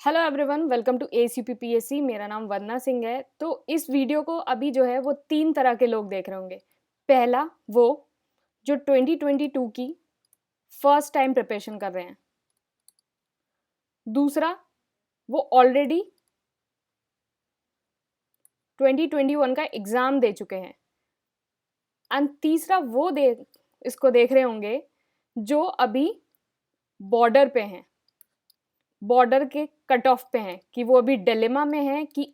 Hello everyone, welcome to ACPPSC। मेरा नाम वंदना सिंह है। तो इस वीडियो को अभी जो है वो 3 तरह के लोग देख रहे होंगे। पहला वो जो 2022 की फर्स्ट टाइम प्रिपरेशन कर रहे हैं। दूसरा वो ऑलरेडी 2021 का एग्ज़ाम दे चुके हैं। एंड तीसरा वो इसको देख रहे होंगे जो अभी बॉर्डर पे हैं, बॉर्डर के कट ऑफ पे हैं कि वो अभी डिलेमा में हैं कि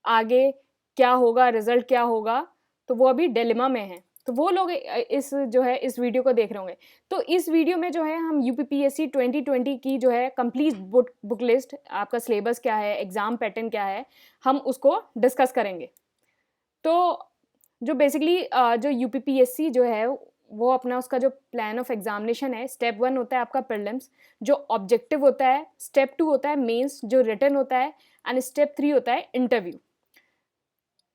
आगे क्या होगा, रिजल्ट क्या होगा। तो वो अभी डिलेमा में हैं। तो वो लोग इस वीडियो को देख रहे होंगे। तो इस वीडियो में जो है हम यूपीपीएससी 2020 की जो है कंप्लीट बुक लिस्ट, आपका सिलेबस क्या है, एग्ज़ाम पैटर्न क्या है, हम उसको डिस्कस करेंगे। तो जो बेसिकली जो यूपीपीएससी जो है वो अपना उसका जो प्लान ऑफ एग्जामिनेशन है, स्टेप 1 होता है आपका प्रीलिम्स, जो ऑब्जेक्टिव होता है। स्टेप 2 होता है मेंस, जो रिटन होता है। एंड स्टेप 3 होता है इंटरव्यू।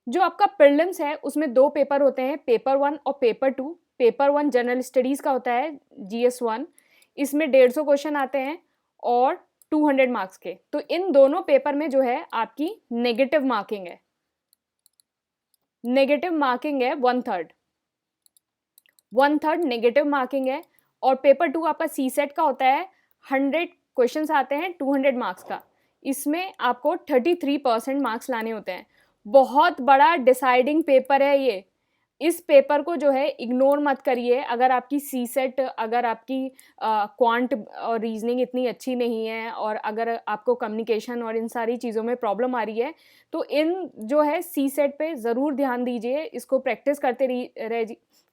जो आपका प्रीलिम्स है उसमें 2 पेपर होते हैं, पेपर 1 और पेपर 2। पेपर 1 जनरल स्टडीज़ का होता है, GS1। इसमें 150 क्वेश्चन आते हैं और 200 मार्क्स के। तो इन दोनों पेपर में जो है आपकी नेगेटिव मार्किंग है। नेगेटिव मार्किंग है 1/3। 1/3 नेगेटिव मार्किंग है। और पेपर 2 आपका CSET का होता है, 100 क्वेश्चंस आते हैं, 200 मार्क्स का। इसमें आपको 33% मार्क्स लाने होते हैं। बहुत बड़ा डिसाइडिंग पेपर है ये। इस पेपर को जो है इग्नोर मत करिए। अगर आपकी CSET, अगर आपकी क्वांट और रीजनिंग इतनी अच्छी नहीं है, और अगर आपको कम्युनिकेशन और इन सारी चीज़ों में प्रॉब्लम आ रही है, तो इन जो है CSET पे ज़रूर ध्यान दीजिए। इसको प्रैक्टिस करते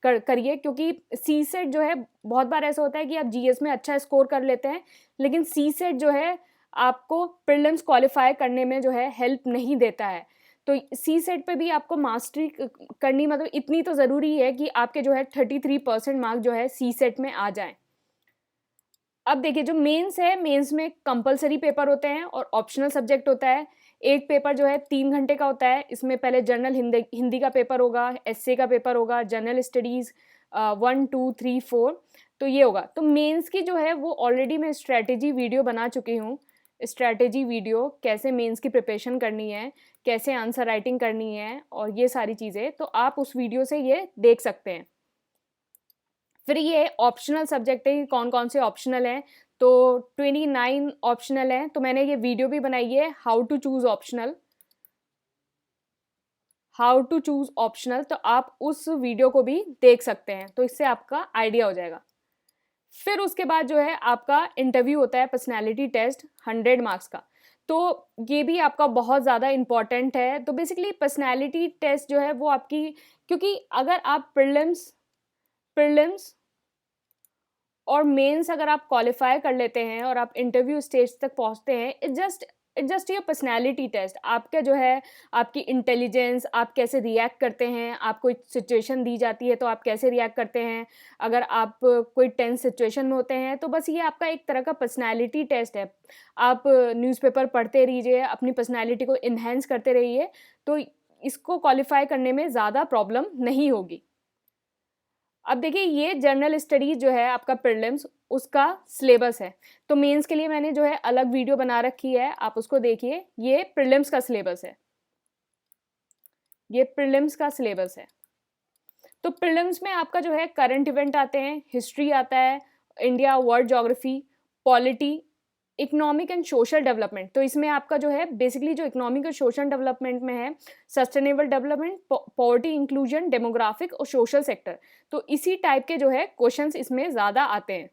करिए, क्योंकि CSET जो है बहुत बार ऐसा होता है कि आप GS में अच्छा स्कोर कर लेते हैं, लेकिन CSET जो है आपको प्रीलिम्स क्वालिफाई करने में जो है हेल्प नहीं देता है। तो CSET पे भी आपको मास्टरी करनी, मतलब इतनी तो ज़रूरी है कि आपके जो है 33% मार्क जो है CSET में आ जाएं। अब देखिए, जो मेंस है, मेंस में कंपलसरी पेपर होते हैं और ऑप्शनल सब्जेक्ट होता है। एक पेपर जो है 3 घंटे का होता है। इसमें पहले जनरल हिंदी का पेपर होगा, एसए का पेपर होगा, जनरल स्टडीज़ 1 2 3 4। तो ये होगा। तो मेंस की जो है वो ऑलरेडी मैं स्ट्रैटेजी वीडियो बना चुकी हूँ। स्ट्रैटेजी वीडियो, कैसे मेंस की प्रिपरेशन करनी है, कैसे आंसर राइटिंग करनी है, और ये सारी चीज़ें तो आप उस वीडियो से ये देख सकते हैं। फिर ये ऑप्शनल सब्जेक्ट है, कौन कौन से ऑप्शनल हैं। तो 29 ऑप्शनल हैं। तो मैंने ये वीडियो भी बनाई है, how to choose optional. How to choose optional, तो आप उस वीडियो को भी देख सकते हैं। तो इससे आपका आइडिया हो जाएगा। फिर उसके बाद जो है आपका इंटरव्यू होता है, पर्सनैलिटी टेस्ट 100 मार्क्स का। तो ये भी आपका बहुत ज़्यादा इम्पॉर्टेंट है। तो बेसिकली पर्सनैलिटी टेस्ट जो है वो आपकी, क्योंकि अगर आप प्रीलिम्स प्रीलिम्स और मेंस अगर आप क्वालिफाई कर लेते हैं और आप इंटरव्यू स्टेज तक पहुंचते हैं, it just your personality test. आपका जो है, आपकी इंटेलिजेंस, आप कैसे रिएक्ट करते हैं, आप कोई सिचुएशन दी जाती है तो आप कैसे रिएक्ट करते हैं, अगर आप कोई टेंस सिचुएशन में होते हैं, तो बस ये आपका एक तरह का पर्सनैलिटी टेस्ट है। आप न्यूज़पेपर पढ़ते रहिए, अपनी पर्सनैलिटी को इन्हेंस करते रहिए, तो इसको क्वालिफाई करने में ज़्यादा प्रॉब्लम नहीं होगी। अब देखिए, ये जनरल स्टडीज़ जो है आपका प्रीलिम्स, उसका सिलेबस है। तो मेंस के लिए मैंने जो है अलग वीडियो बना रखी है, आप उसको देखिए। ये प्रीलिम्स का सिलेबस है। ये प्रीलिम्स का सिलेबस है। तो प्रीलिम्स में आपका जो है करंट इवेंट आते हैं, हिस्ट्री आता है, India world geography, polity, economic and social development. तो इसमें आपका जो है बेसिकली जो इकोनॉमिक और सोशल डेवलपमेंट में है, sustainable development, poverty inclusion, demographic और सोशल सेक्टर। तो इसी टाइप के जो है क्वेश्चंस इसमें ज़्यादा आते हैं।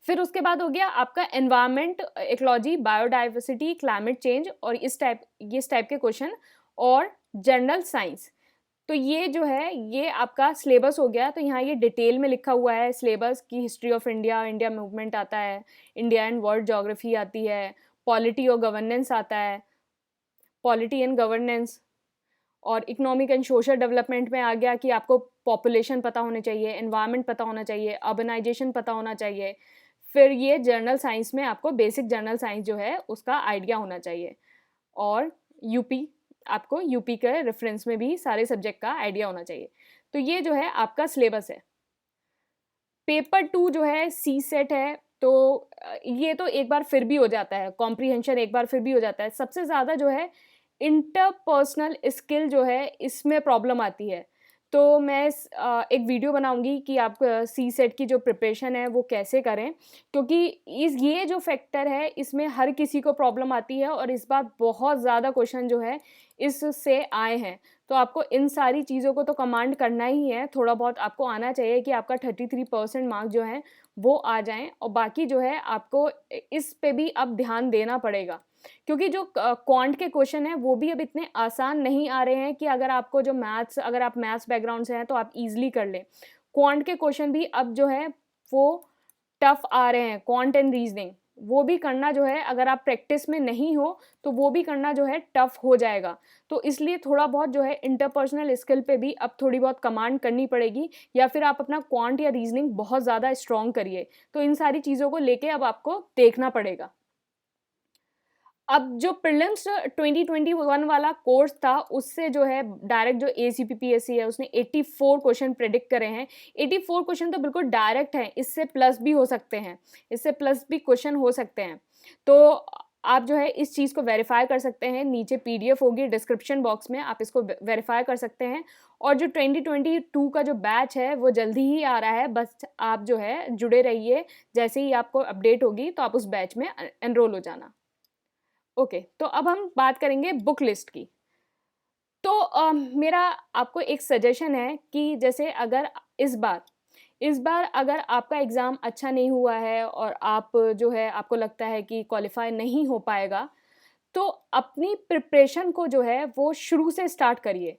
फिर उसके बाद हो गया आपका environment, ecology, biodiversity, climate change, और इस टाइप के क्वेश्चन, और जनरल साइंस। तो ये जो है ये आपका सिलेबस हो गया। तो यहाँ ये डिटेल में लिखा हुआ है सिलेबस की। History of India, India movement आता है, इंडिया एंड वर्ल्ड ज्योग्राफी आती है, पॉलिटी और गवर्नेंस आता है, पॉलिटी एंड गवर्नेंस, और इकोनॉमिक एंड सोशल डेवलपमेंट में आ गया कि आपको पॉपुलेशन पता होने चाहिए, एनवायरनमेंट पता होना चाहिए, अर्बनाइजेशन पता होना चाहिए। फिर ये जनरल साइंस में आपको बेसिक जनरल साइंस जो है उसका आइडिया होना चाहिए, और यूपी, आपको यूपी के रेफरेंस में भी सारे सब्जेक्ट का आइडिया होना चाहिए। तो ये जो है आपका सिलेबस है। पेपर 2 जो है CSET है, तो ये तो एक बार फिर भी हो जाता है, कॉम्प्रीहेंशन एक बार फिर भी हो जाता है। सबसे ज़्यादा जो है इंटरपर्सनल स्किल जो है इसमें प्रॉब्लम आती है। तो मैं एक वीडियो बनाऊँगी कि आप सीसेट की जो प्रिपरेशन है वो कैसे करें, क्योंकि ये जो फैक्टर है इसमें हर किसी को प्रॉब्लम आती है और इस बार बहुत ज़्यादा क्वेश्चन जो है इससे आए हैं। तो आपको इन सारी चीज़ों को तो कमांड करना ही है, थोड़ा बहुत आपको आना चाहिए कि आपका 33% मार्क्स जो हैं वो आ जाएँ, और बाकी जो है आपको इस पे भी अब ध्यान देना पड़ेगा। क्योंकि जो क्वांट के क्वेश्चन हैं वो भी अब इतने आसान नहीं आ रहे हैं कि अगर आपको जो अगर आप मैथ्स बैकग्राउंड से हैं तो आप ईज़िली कर लें। क्वांट के क्वेश्चन भी अब जो है वो टफ़ आ रहे हैं, क्वांट एंड रीज़निंग। वो भी करना जो है, अगर आप प्रैक्टिस में नहीं हो तो वो भी करना जो है टफ़ हो जाएगा। तो इसलिए थोड़ा बहुत जो है इंटरपर्सनल स्किल पे भी अब थोड़ी बहुत कमांड करनी पड़ेगी, या फिर आप अपना क्वांट या रीज़निंग बहुत ज़्यादा स्ट्रॉन्ग करिए। तो इन सारी चीज़ों को लेके अब आपको देखना पड़ेगा। अब जो प्रीलिम्स 2021 वाला कोर्स था, उससे जो है डायरेक्ट जो एसीपीपीएससी है उसने 84 क्वेश्चन प्रेडिक्ट करे हैं। 84 क्वेश्चन तो बिल्कुल डायरेक्ट हैं, इससे प्लस भी हो सकते हैं, इससे प्लस भी क्वेश्चन हो सकते हैं। तो आप जो है इस चीज़ को वेरीफाई कर सकते हैं, नीचे पीडीएफ होगी डिस्क्रिप्शन बॉक्स में, आप इसको वेरीफाई कर सकते हैं। और जो 2022 का जो बैच है वो जल्दी ही आ रहा है, बस आप जो है जुड़े रहिए, जैसे ही आपको अपडेट होगी तो आप उस बैच में एनरोल हो जाना। ओके, तो अब हम बात करेंगे बुक लिस्ट की। तो मेरा आपको एक सजेशन है कि जैसे अगर इस बार अगर आपका एग्ज़ाम अच्छा नहीं हुआ है और आप जो है आपको लगता है कि क्वालिफ़ाई नहीं हो पाएगा, तो अपनी प्रिपरेशन को जो है वो शुरू से स्टार्ट करिए।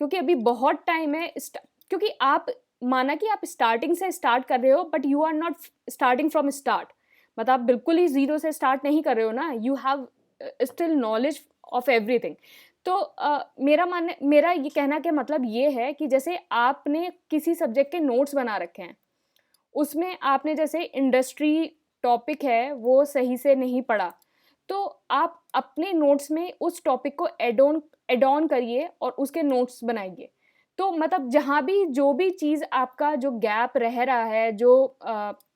क्योंकि अभी बहुत टाइम है, क्योंकि आप माना कि आप स्टार्टिंग से स्टार्ट कर रहे हो, but you are not starting from start. मतलब आप बिल्कुल ही ज़ीरो से स्टार्ट नहीं कर रहे हो ना, you have still knowledge of everything. तो मेरा ये कहना का मतलब ये है कि जैसे आपने किसी सब्जेक्ट के नोट्स बना रखे हैं, उसमें आपने जैसे इंडस्ट्री टॉपिक है वो सही से नहीं पढ़ा, तो आप अपने नोट्स में उस टॉपिक को ऐड ऑन करिए और उसके नोट्स बनाइए। तो मतलब जहाँ भी जो भी चीज़ आपका जो गैप रह रहा है, जो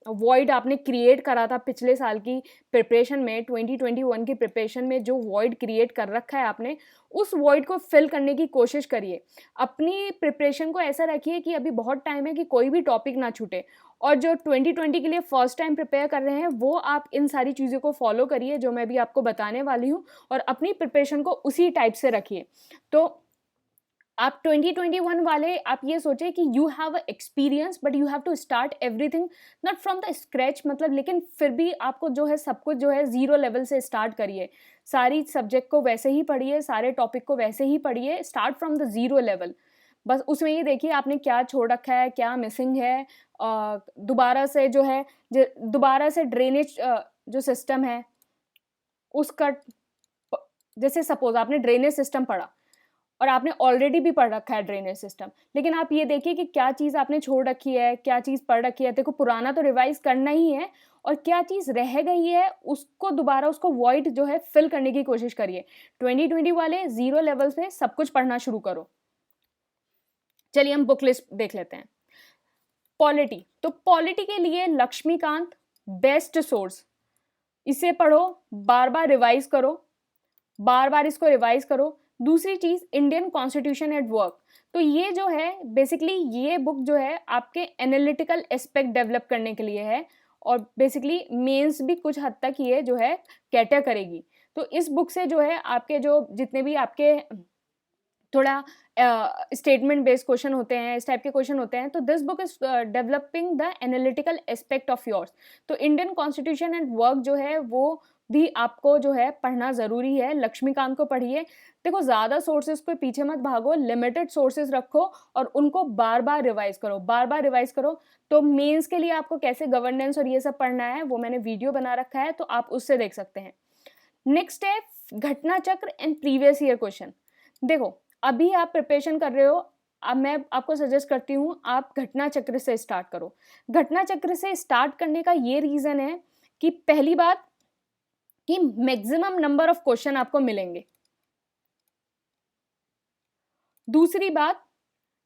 वॉइड आपने क्रिएट करा था पिछले साल की प्रिपरेशन में, 2021 की प्रिपरेशन में जो वॉइड क्रिएट कर रखा है आपने, उस वॉइड को फिल करने की कोशिश करिए। अपनी प्रिपरेशन को ऐसा रखिए कि अभी बहुत टाइम है कि कोई भी टॉपिक ना छूटे, और जो 2020 के लिए फर्स्ट टाइम प्रिपेयर कर रहे हैं वो आप इन सारी चीज़ों को फॉलो करिए जो मैं भी आपको बताने वाली हूँ, और अपनी प्रिपरेशन को उसी टाइप से रखिए। तो आप 2021 वाले आप ये सोचें कि you have experience, but you have to start everything not from the scratch, मतलब लेकिन फिर भी आपको जो है सब कुछ जो है ज़ीरो लेवल से स्टार्ट करिए। सारी सब्जेक्ट को वैसे ही पढ़िए, सारे टॉपिक को वैसे ही पढ़िए, start from the zero level. बस उसमें ये देखिए आपने क्या छोड़ रखा है, क्या मिसिंग है, दोबारा से जो है दोबारा से ड्रेनेज जो सिस्टम है उसका, जैसे सपोज आपने ड्रेनेज सिस्टम पढ़ा और आपने ऑलरेडी भी पढ़ रखा है ड्रेनेज सिस्टम, लेकिन आप ये देखिए कि क्या चीज़ आपने छोड़ रखी है, क्या चीज़ पढ़ रखी है। देखो पुराना तो रिवाइज करना ही है, और क्या चीज़ रह गई है उसको दोबारा उसको वॉइड जो है फिल करने की कोशिश करिए। 2020 वाले ज़ीरो लेवल से सब कुछ पढ़ना शुरू करो। चलिए हम बुक लिस्ट देख लेते हैं। पॉलिटी, तो पॉलिटी के लिए लक्ष्मीकांत बेस्ट सोर्स, इसे पढ़ो, बार बार रिवाइज करो, बार बार इसको रिवाइज करो। दूसरी चीज़ इंडियन कॉन्स्टिट्यूशन एट वर्क, तो ये जो है बेसिकली ये बुक जो है आपके एनालिटिकल एस्पेक्ट डेवलप करने के लिए है, और बेसिकली मेंस भी कुछ हद तक ये जो है कैटर करेगी। तो इस बुक से जो है आपके जो जितने भी आपके थोड़ा स्टेटमेंट बेस्ड क्वेश्चन होते हैं, इस टाइप के क्वेश्चन होते हैं, तो this book is developing the analytical aspect of yours. तो इंडियन कॉन्स्टिट्यूशन एंड वर्क जो है वो भी आपको जो है पढ़ना ज़रूरी है। लक्ष्मीकांत को पढ़िए। देखो ज़्यादा सोर्सेज को पीछे मत भागो, लिमिटेड सोर्सेज रखो और उनको बार बार रिवाइज करो, बार बार रिवाइज करो। तो मेंस के लिए आपको कैसे गवर्नेंस और ये सब पढ़ना है वो मैंने वीडियो बना रखा है, तो आप उससे देख सकते हैं। नेक्स्ट है घटना चक्र एंड प्रीवियस ईयर क्वेश्चन। देखो अभी आप प्रिपरेशन कर रहे हो, अब मैं आपको सजेस्ट करती हूँ आप घटना चक्र से स्टार्ट करो। घटना चक्र से स्टार्ट करने का ये रीज़न है कि पहली बात कि मैक्सिमम नंबर ऑफ क्वेश्चन आपको मिलेंगे। दूसरी बात,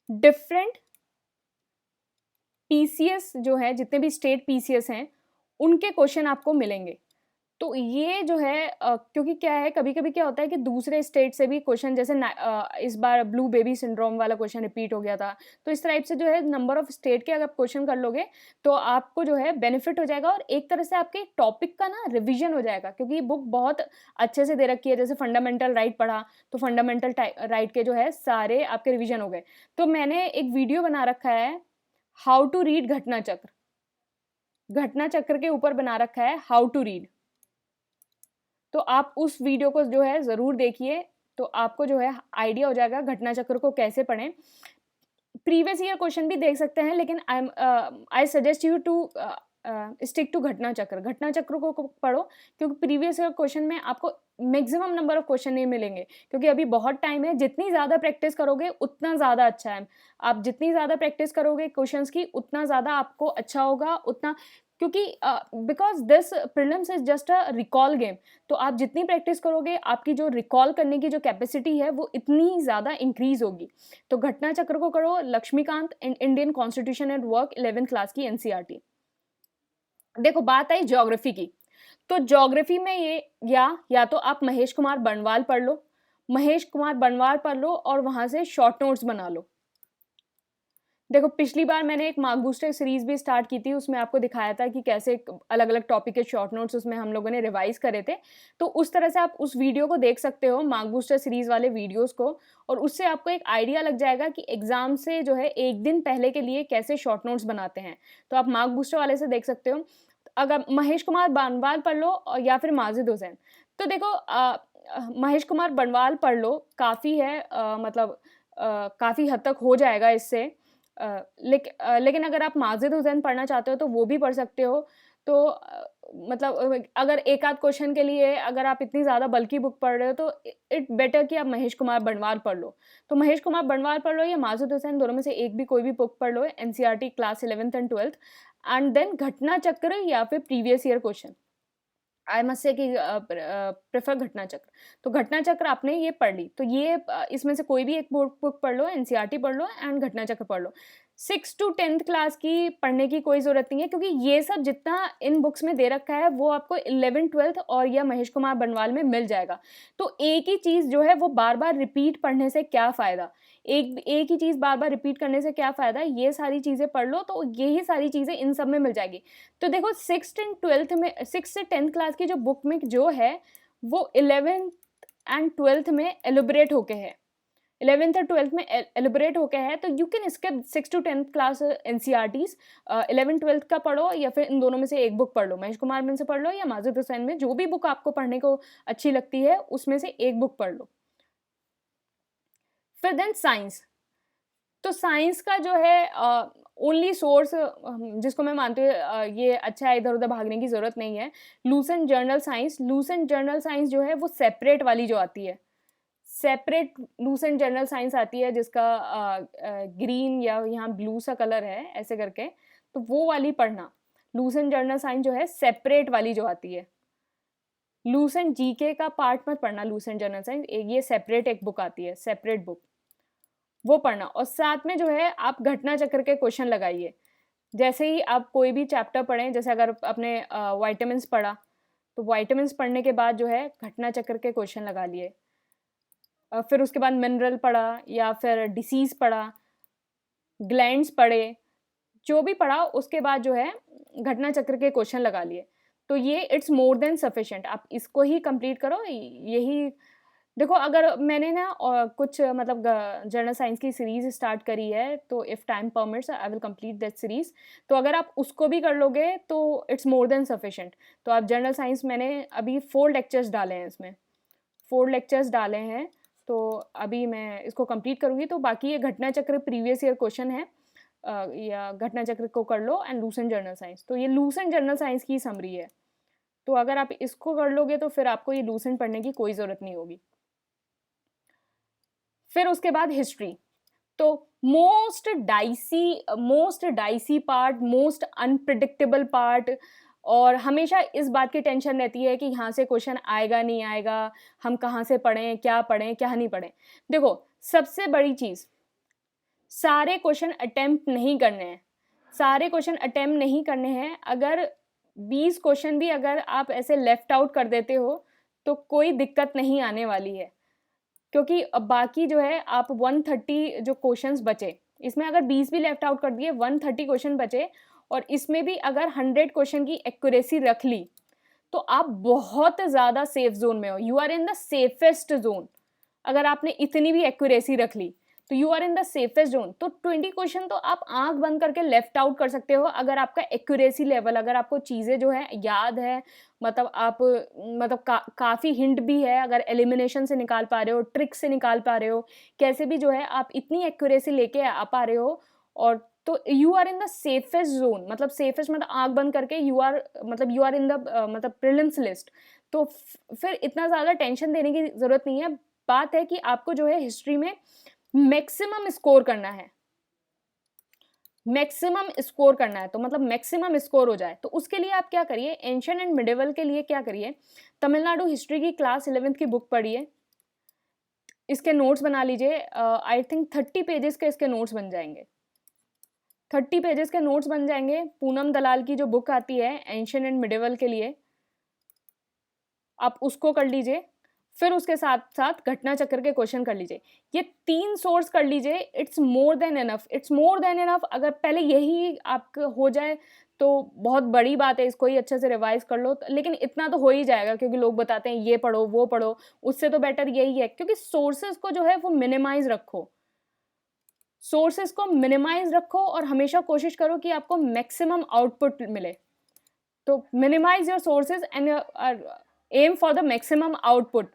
डिफरेंट पीसीएस जो है, जितने भी स्टेट पीसीएस हैं उनके क्वेश्चन आपको मिलेंगे। तो ये जो है क्योंकि क्या है, कभी-कभी क्या होता है कि दूसरे स्टेट से भी क्वेश्चन, जैसे इस बार ब्लू बेबी सिंड्रोम वाला क्वेश्चन रिपीट हो गया था। तो इस टाइप से जो है नंबर ऑफ स्टेट के अगर आप क्वेश्चन कर लोगे, तो आपको जो है बेनिफिट हो जाएगा और एक तरह से आपके टॉपिक का ना रिवीजन हो जाएगा, क्योंकि ये बुक बहुत अच्छे से दे रखी है। जैसे फंडामेंटल राइट पढ़ा, तो फंडामेंटल राइट के जो है सारे आपके रिवीजन हो गए। तो मैंने एक वीडियो बना रखा है, हाउ टू रीड घटना चक्र। घटना चक्र के ऊपर बना रखा है हाउ टू रीड। तो आप उस वीडियो को जो है ज़रूर देखिए, तो आपको जो है आइडिया हो जाएगा घटना चक्र को कैसे पढ़ें। प्रीवियस ईयर क्वेश्चन भी देख सकते हैं, लेकिन I suggest you to stick to Ghatna Chakra. घटना चक्र को पढ़ो, क्योंकि प्रीवियस ईयर क्वेश्चन में आपको मैक्सिमम नंबर ऑफ क्वेश्चन नहीं मिलेंगे, क्योंकि अभी बहुत टाइम है। जितनी ज़्यादा प्रैक्टिस करोगे उतना ज़्यादा अच्छा है। आप जितनी ज़्यादा प्रैक्टिस करोगे क्वेश्चंस की, उतना ज़्यादा आपको अच्छा होगा, उतना, क्योंकि because this prelims is just a recall game. तो आप जितनी प्रैक्टिस करोगे, आपकी जो रिकॉल करने की जो कैपेसिटी है वो इतनी ज़्यादा इंक्रीज होगी। तो घटना चक्र को करो, Laxmikant and Indian constitution and work 11th class की एनसीईआरटी। देखो बात आई ज्योग्राफी की, तो ज्योग्राफी में ये या तो आप महेश कुमार बनवाल पढ़ लो, महेश कुमार बनवाल पढ़ लो और वहां से शॉर्ट नोट्स बना लो। देखो पिछली बार मैंने एक मार्क बूस्टर सीरीज भी स्टार्ट की थी, उसमें आपको दिखाया था कि कैसे अलग अलग टॉपिक के शॉर्ट नोट्स उसमें हम लोगों ने रिवाइज करे थे। तो उस तरह से आप उस वीडियो को देख सकते हो, मार्क बूस्टर सीरीज वाले वीडियोस को, और उससे आपको एक आइडिया लग जाएगा कि एग्जाम से जो है एक दिन पहले के लिए कैसे शॉर्ट नोट्स बनाते हैं। तो आप मार्क बूस्टर वाले से देख सकते हो। अगर महेश कुमार बनवाल पढ़ लो या फिर माजिद हुसैन, तो देखो महेश कुमार बनवाल पढ़ लो, काफ़ी है, मतलब काफ़ी हद तक हो जाएगा इससे। लेकिन अगर आप माजिद हुसैन पढ़ना चाहते हो तो वो भी पढ़ सकते हो। तो मतलब अगर एक आध क्वेश्चन के लिए अगर आप इतनी ज़्यादा बल्कि बुक पढ़ रहे हो, तो इट बेटर कि आप महेश कुमार बनवाल पढ़ लो। तो महेश कुमार बनवाल पढ़ लो या माजिद हुसैन, दोनों में से एक भी कोई भी बुक पढ़ लो, NCERT class 11th and 12th, and then Ghatna Chakra या फिर previous year question. I must say कि प्रेफर घटना चक्र। तो घटना चक्र आपने ये पढ़ ली, तो ये इसमें से कोई भी एक बुक पढ़ लो, एनसीईआरटी पढ़ लो एंड घटना चक्र पढ़ लो। 6 to 10th क्लास की पढ़ने की कोई ज़रूरत नहीं है, क्योंकि ये सब जितना इन बुक्स में दे रखा है वो आपको 11th 12th और या महेश कुमार बनवाल में मिल जाएगा। तो एक ही चीज़ जो है वो बार बार रिपीट पढ़ने से क्या फ़ायदा, एक ही चीज़ बार बार रिपीट करने से क्या फ़ायदा। ये सारी चीज़ें पढ़ लो, तो यही सारी चीज़ें इन सब में मिल जाएगी। तो देखो 6th and 12th में, 6 से 10th क्लास की जो बुक में जो है वो 11th एंड 12th में एलिब्रेट होके है, 11th और 12th में एलिब्रेट होके है। तो you can skip 6 to 10th class NCERTs, 11th 12th का पढ़ो या फिर इन दोनों में से एक बुक पढ़ लो, महेश कुमार में से पढ़ लो या माजिद हुसैन में, जो भी बुक आपको पढ़ने को अच्छी लगती है उसमें से एक बुक पढ़ लो। फिर देन साइंस। तो साइंस का जो है ओनली सोर्स जिसको मैं मानती हूँ ये अच्छा है, इधर उधर भागने की ज़रूरत नहीं है, Lucent journal science. Lucent journal science जो है वो सेपरेट वाली जो आती है, सेपरेट लूसेंट जर्नल साइंस आती है, जिसका ग्रीन या यहाँ ब्लू सा कलर है ऐसे करके, तो वो वाली पढ़ना। लूसेंट जर्नल साइंस जो है सेपरेट वाली जो आती है, लूसेंट जीके का पार्ट मत पढ़ना, लूसेंट जर्नल साइंस ये सेपरेट एक बुक आती है, सेपरेट बुक, वो पढ़ना। और साथ में जो है आप घटना चक्र के क्वेश्चन लगाइए। जैसे ही आप कोई भी चैप्टर पढ़ें, जैसे अगर आपने वाइटामिन्स पढ़ा, तो वाइटामिन्स पढ़ने के बाद जो है घटना चक्र के क्वेश्चन लगा लिए। फिर उसके बाद मिनरल पढ़ा या फिर डिसीज़ पढ़ा, ग्लैंड्स पढ़े, जो भी पढ़ा उसके बाद जो है घटना चक्र के क्वेश्चन लगा लिए। तो ये इट्स मोर देन सफिशिएंट, आप इसको ही कंप्लीट करो। यही देखो, अगर मैंने ना कुछ मतलब जर्नल साइंस की सीरीज स्टार्ट करी है, तो if time permits I will complete that series. तो अगर आप उसको भी कर लोगे तो इट्स मोर देन सफिशिएंट। तो आप जर्नल साइंस, मैंने अभी 4 लेक्चर्स डाले हैं, इसमें 4 लेक्चर्स डाले हैं, तो अभी मैं इसको कंप्लीट करूँगी। तो बाकी ये घटना चक्र प्रीवियस ईयर क्वेश्चन है, या घटना चक्र को कर लो एंड लूसेंट जर्नल साइंस। तो ये लूसेंट जर्नल साइंस की समरी है। तो अगर आप इसको कर लोगे तो फिर आपको ये लूसेंट पढ़ने की कोई ज़रूरत नहीं होगी। फिर उसके बाद हिस्ट्री। तो most dicey part, most unpredictable part, और हमेशा इस बात की टेंशन रहती है कि यहाँ से क्वेश्चन आएगा नहीं आएगा, हम कहाँ से पढ़ें, क्या नहीं पढ़ें। देखो सबसे बड़ी चीज़, सारे क्वेश्चन अटेम्प्ट नहीं करने हैं, सारे क्वेश्चन अटेम्प्ट नहीं करने हैं। अगर 20 क्वेश्चन भी अगर आप ऐसे लेफ्ट आउट कर देते हो तो कोई दिक्कत नहीं आने वाली है, क्योंकि अब बाकी जो है आप 130 जो क्वेश्चंस बचे, इसमें अगर 20 भी लेफ्ट आउट कर दिए, 130 क्वेश्चन बचे, और इसमें भी अगर 100 क्वेश्चन की एक्यूरेसी रख ली तो आप बहुत ज़्यादा सेफ जोन में हो, you are in the safest zone. अगर आपने इतनी भी एक्यूरेसी रख ली तो you are in the safest zone. तो 20 क्वेश्चन तो आप आंख बंद करके लेफ्ट आउट कर सकते हो अगर आपका एक्यूरेसी लेवल, अगर आपको चीज़ें जो है याद है, मतलब आप मतलब काफ़ी हिंट भी है, अगर एलिमिनेशन से निकाल पा रहे हो, ट्रिक से निकाल पा रहे हो, कैसे भी जो है आप इतनी एक्यूरेसी लेके आ पा रहे हो, और तो you are in the safest zone. मतलब सेफेस्ट मतलब आंख बंद करके यू आर, मतलब यू आर इन द मतलब प्रीलिम्स लिस्ट। तो फिर इतना ज़्यादा टेंशन देने की ज़रूरत नहीं है। बात है कि आपको जो है हिस्ट्री में मैक्सिमम स्कोर करना है, मैक्सिमम स्कोर करना है, तो मतलब मैक्सिमम स्कोर हो जाए। तो उसके लिए आप क्या करिए, एंशिएंट एंड मिडिवल के लिए क्या करिए, तमिलनाडु हिस्ट्री की क्लास 11th की बुक पढ़िए, इसके नोट्स बना लीजिए। आई थिंक 30 पेजेस के इसके नोट्स बन जाएंगे, 30 पेजेस के नोट्स बन जाएंगे। पूनम दलाल की जो बुक आती है एंशिएंट एंड मिडिवल के लिए, आप उसको कर लीजिए। फिर उसके साथ साथ घटना चक्र के क्वेश्चन कर लीजिए, ये 3 सोर्स कर लीजिए। It's more than enough, it's more than enough. अगर पहले यही आपका हो जाए तो बहुत बड़ी बात है, इसको ही अच्छे से रिवाइज कर लो, लेकिन इतना तो हो ही जाएगा, क्योंकि लोग बताते हैं ये पढ़ो वो पढ़ो, उससे तो बेटर यही है। क्योंकि सोर्सेज को जो है वो मिनिमाइज रखो, सोर्सेज को मिनिमाइज रखो, और हमेशा कोशिश करो कि आपको मैक्सिमम आउटपुट मिले। तो minimize your sources and aim for the maximum output.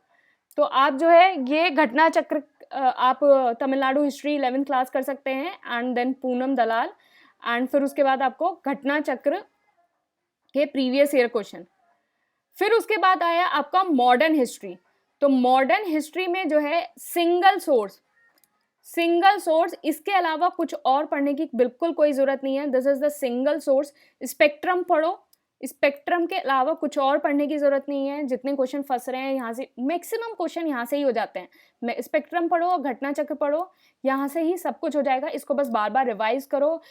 तो आप जो है ये घटना चक्र आप तमिलनाडु हिस्ट्री 11th क्लास कर सकते हैं, and then Poonam Dalal, and फिर उसके बाद आपको घटना चक्र के प्रीवियस ईयर क्वेश्चन। फिर उसके बाद आया आपका मॉडर्न हिस्ट्री। तो मॉडर्न हिस्ट्री में जो है सिंगल सोर्स, सिंगल सोर्स, इसके अलावा कुछ और पढ़ने की बिल्कुल कोई ज़रूरत नहीं है। This is the single source. Spectrum पढ़ो, स्पेक्ट्रम के अलावा कुछ और पढ़ने की ज़रूरत नहीं है। जितने क्वेश्चन फंस रहे हैं यहाँ से, मैक्सिमम क्वेश्चन यहाँ से ही हो जाते हैं। स्पेक्ट्रम पढ़ो, घटना चक्र पढ़ो, यहाँ से ही सब कुछ हो जाएगा। इसको बस बार बार रिवाइज करो।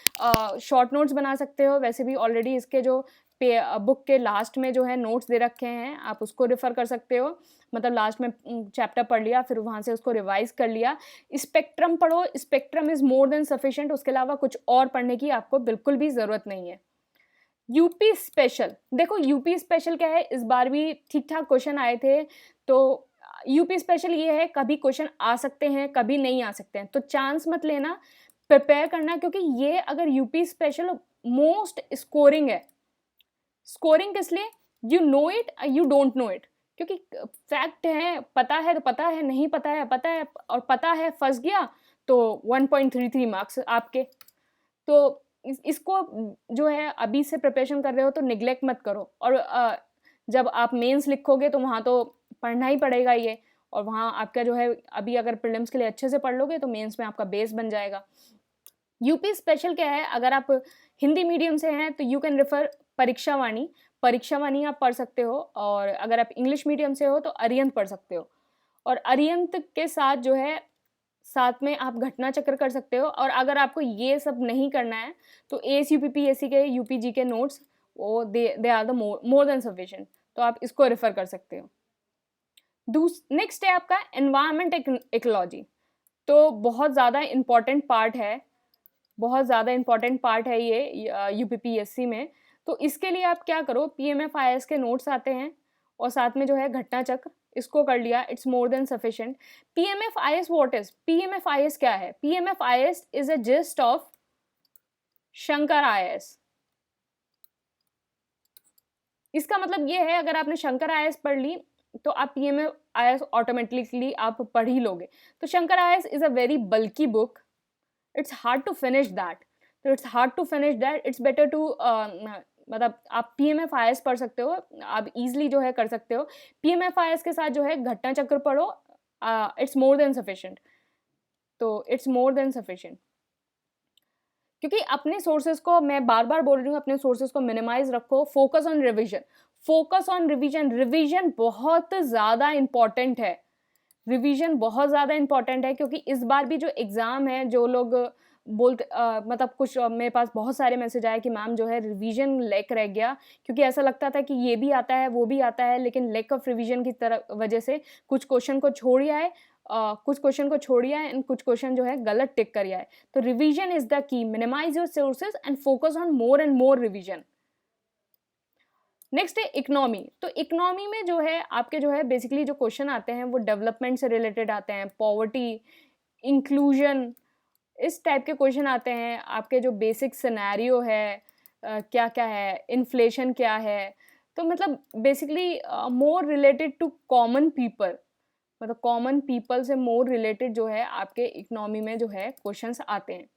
शॉर्ट नोट्स बना सकते हो, वैसे भी ऑलरेडी इसके जो बुक के लास्ट में जो है नोट्स दे रखे हैं, आप उसको रेफर कर सकते हो। मतलब लास्ट में चैप्टर पढ़ लिया, फिर वहाँ से उसको रिवाइज कर लिया। स्पेक्ट्रम पढ़ो, spectrum is more than sufficient. उसके अलावा कुछ और पढ़ने की आपको बिल्कुल भी ज़रूरत नहीं है। यूपी स्पेशल, देखो यूपी स्पेशल क्या है, इस बार भी ठीक ठाक क्वेश्चन आए थे। तो यूपी स्पेशल ये है, कभी क्वेश्चन आ सकते हैं, कभी नहीं आ सकते हैं, तो चांस मत लेना, प्रिपेयर करना। क्योंकि ये अगर यूपी स्पेशल मोस्ट स्कोरिंग है, स्कोरिंग किस लिए, you know it you don't know it. क्योंकि फैक्ट है, पता है तो पता है, नहीं पता है पता है, और पता है फंस गया तो 1.33 मार्क्स आपके। तो इसको जो है अभी से प्रिपरेशन कर रहे हो तो निगलेक्ट मत करो। और जब आप मेंस लिखोगे तो वहाँ तो पढ़ना ही पड़ेगा ये, और वहाँ आपका जो है अभी अगर प्रीलिम्स के लिए अच्छे से पढ़ लोगे तो मेंस में आपका बेस बन जाएगा। यूपी स्पेशल क्या है, अगर आप हिंदी मीडियम से हैं तो यू कैन रेफर परीक्षा वाणी, परीक्षा वाणी आप पढ़ सकते हो। और अगर आप इंग्लिश मीडियम से हो तो अरिहंत पढ़ सकते हो। और अरिहंत के साथ जो है साथ में आप घटना चक्र कर सकते हो। और अगर आपको ये सब नहीं करना है तो ASUPPSC के UPG के नोट्स, वो they are the more than sufficient, तो आप इसको रेफर कर सकते हो। नेक्स्ट है आपका एनवायरमेंट इकोलॉजी। तो बहुत ज़्यादा इम्पॉर्टेंट पार्ट है, बहुत ज़्यादा इम्पॉर्टेंट पार्ट है ये UPPSC में। तो इसके लिए आप क्या करो, PMFIS के नोट्स आते हैं, और साथ में जो है घटना चक्र, इसको कर लिया, it's more than sufficient. PMFIS what is, PMFIS क्या है, PMFIS is a gist of Shankar IAS। इसका मतलब ये है, अगर आपने शंकर IAS पढ़ ली तो आप PMFIS ऑटोमेटिकली आप पढ़ ही लोगे। तो Shankar IAS is a very bulky book, it's hard to finish that, तो it's hard to finish that, it's better to मतलब आप PMFIS पढ़ सकते हो, आप इजीली जो है कर सकते हो। PMFIS के साथ जो है घटना चक्र पढ़ो, इट्स मोर देन सफिशिएंट। तो इट्स मोर देन सफिशिएंट, क्योंकि अपने सोर्सेज को, मैं बार बार बोल रही हूँ, अपने सोर्सेज को मिनिमाइज रखो, focus on revision, focus on revision. Revision बहुत ज़्यादा इंपॉर्टेंट है, रिवीजन बहुत ज़्यादा इंपॉर्टेंट है। क्योंकि इस बार भी जो एग्ज़ाम है, जो लोग बोलते मतलब कुछ मेरे पास बहुत सारे मैसेज आए कि मैम जो है रिवीजन लैक रह गया, क्योंकि ऐसा लगता था कि ये भी आता है वो भी आता है, लेकिन लैक ऑफ रिवीजन की तरह वजह से कुछ क्वेश्चन को छोड़ दिया है, कुछ क्वेश्चन को छोड़ दिया है एंड कुछ क्वेश्चन जो है गलत टिक कर दिया है। तो revision is the key, minimize your sources and focus on more and more revision. Next है इकोनॉमी। तो इकोनॉमी में जो है आपके जो है बेसिकली जो क्वेश्चन आते हैं वो डेवलपमेंट से रिलेटेड आते हैं, पॉवर्टी, इंक्लूजन, इस टाइप के क्वेश्चन आते हैं। आपके जो बेसिक सिनेरियो है क्या क्या है, इन्फ्लेशन क्या है, तो मतलब basically more related to common people, मतलब कॉमन पीपल से मोर रिलेटेड जो है आपके इकोनॉमी में जो है क्वेश्चंस आते हैं।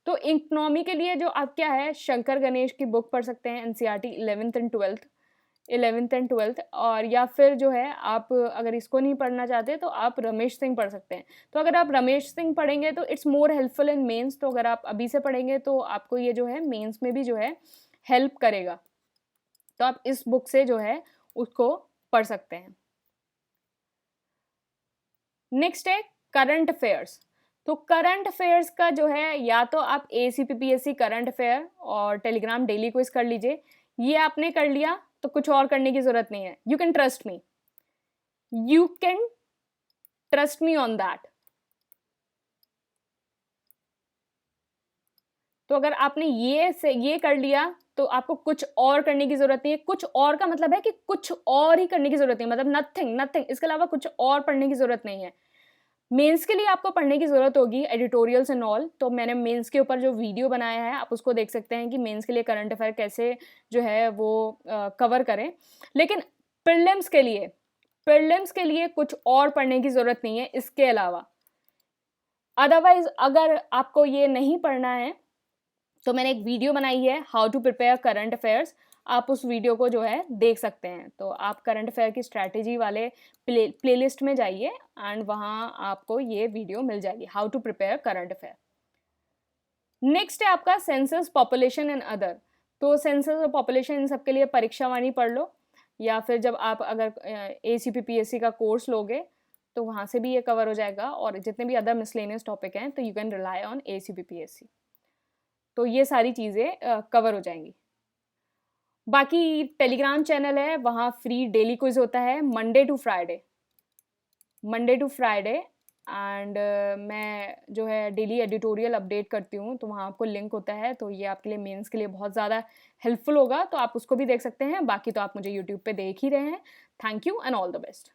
तो इकोनॉमी के लिए जो आप क्या है, शंकर गणेश की बुक पढ़ सकते हैं, एनसीईआरटी 11th एंड 12th, और या फिर जो है आप अगर इसको नहीं पढ़ना चाहते तो आप रमेश सिंह पढ़ सकते हैं। तो अगर आप रमेश सिंह पढ़ेंगे तो it's more helpful in mains, तो अगर आप अभी से पढ़ेंगे तो आपको ये जो है मेंस में भी जो है हेल्प करेगा, तो आप इस बुक से जो है उसको पढ़ सकते हैं। नेक्स्ट है करंट अफेयर्स। तो करंट अफेयर्स का जो है या तो आप ACPPSC करंट अफेयर और टेलीग्राम डेली क्विज कर लीजिए, ये आपने कर लिया तो कुछ और करने की जरूरत नहीं है। You can trust me, you can trust me on that. तो अगर आपने ये कर लिया तो आपको कुछ और करने की जरूरत नहीं है। कुछ और का मतलब है कि कुछ और ही करने की जरूरत नहीं, मतलब नथिंग, इसके अलावा कुछ और पढ़ने की जरूरत नहीं है। मेंस के लिए आपको पढ़ने की ज़रूरत होगी एडिटोरियल्स एंड ऑल, तो मैंने मेंस के ऊपर जो वीडियो बनाया है आप उसको देख सकते हैं कि मेंस के लिए करंट अफेयर कैसे जो है वो कवर करें। लेकिन प्रीलिम्स के लिए कुछ और पढ़ने की ज़रूरत नहीं है इसके अलावा। अदरवाइज अगर आपको ये नहीं पढ़ना है तो मैंने एक वीडियो बनाई है how to prepare current affairs, आप उस वीडियो को जो है देख सकते हैं। तो आप करंट अफेयर की स्ट्रैटेजी वाले प्लेलिस्ट में जाइए एंड वहाँ आपको ये वीडियो मिल जाएगी, how to prepare current affair. Next है आपका सेंसस, पॉपुलेशन एंड अदर। तो सेंसस और पॉपुलेशन इन सबके लिए परीक्षा वाणी पढ़ लो, या फिर जब आप अगर ACPPSC का कोर्स लोगे तो वहाँ से भी ये कवर हो जाएगा, और जितने भी अदर मिसलेनियस टॉपिक हैं तो you can rely on ACPPSC। तो ये सारी चीज़ें कवर हो जाएंगी। बाकी टेलीग्राम चैनल है, वहाँ फ्री डेली क्विज होता है मंडे टू फ्राइडे, एंड मैं जो है डेली एडिटोरियल अपडेट करती हूँ, तो वहाँ आपको लिंक होता है, तो ये आपके लिए मेंस के लिए बहुत ज़्यादा हेल्पफुल होगा, तो आप उसको भी देख सकते हैं। बाकी तो आप मुझे यूट्यूब पे देख ही रहे हैं। Thank you and all the best.